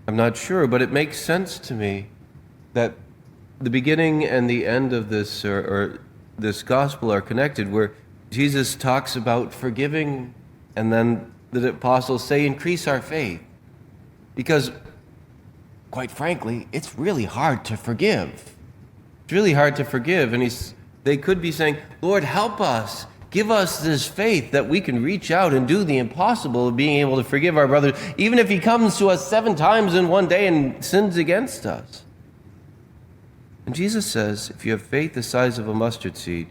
I'm not sure, but it makes sense to me that the beginning and the end of this or this gospel are connected, where Jesus talks about forgiving, and then the apostles say, increase our faith. Because, quite frankly, it's really hard to forgive. It's really hard to forgive. And they could be saying, Lord, help us. Give us this faith that we can reach out and do the impossible of being able to forgive our brother, even if he comes to us 7 times in one day and sins against us. And Jesus says, if you have faith the size of a mustard seed,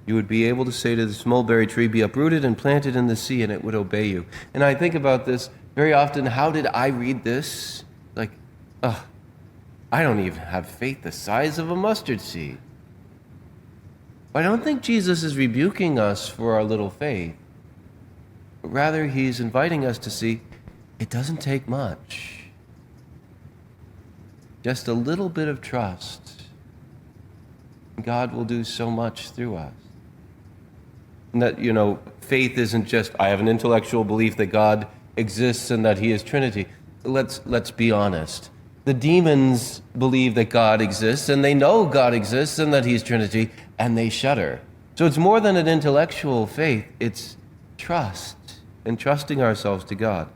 you would be able to say to this mulberry tree, be uprooted and planted in the sea, and it would obey you. And I think about this very often. How did I read this? Like, I don't even have faith the size of a mustard seed. I don't think Jesus is rebuking us for our little faith. But rather, he's inviting us to see it doesn't take much. Just a little bit of trust. God will do so much through us. And that, faith isn't just, I have an intellectual belief that God exists and that he is Trinity. Let's be honest. The demons believe that God exists, and they know God exists and that he's Trinity, and they shudder. So it's more than an intellectual faith. It's trust, and trusting ourselves to God.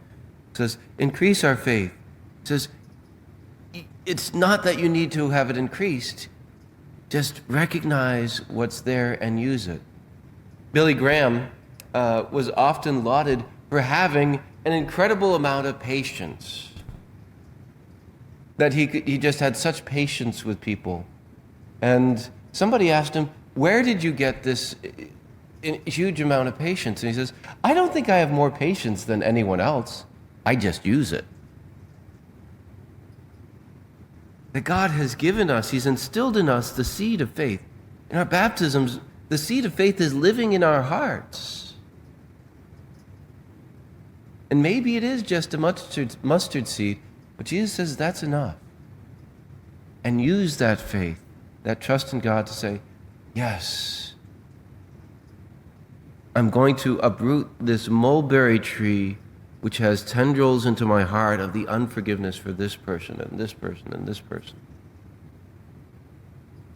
It says, increase our faith. It says, it's not that you need to have it increased. Just recognize what's there and use it. Billy Graham was often lauded for having an incredible amount of patience. That he just had such patience with people. And somebody asked him, where did you get this huge amount of patience? And he says, I don't think I have more patience than anyone else. I just use it. That God has given us, he's instilled in us the seed of faith. In our baptisms, the seed of faith is living in our hearts. And maybe it is just a mustard seed, but Jesus says that's enough. And use that faith, that trust in God to say, yes, I'm going to uproot this mulberry tree which has tendrils into my heart of the unforgiveness for this person and this person and this person.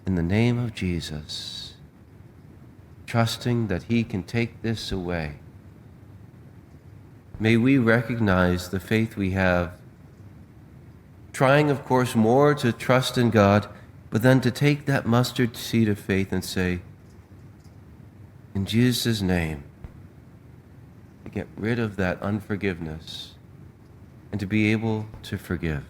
In the name of Jesus, trusting that he can take this away. May we recognize the faith we have, trying, of course, more to trust in God, but then to take that mustard seed of faith and say, in Jesus' name, to get rid of that unforgiveness and to be able to forgive.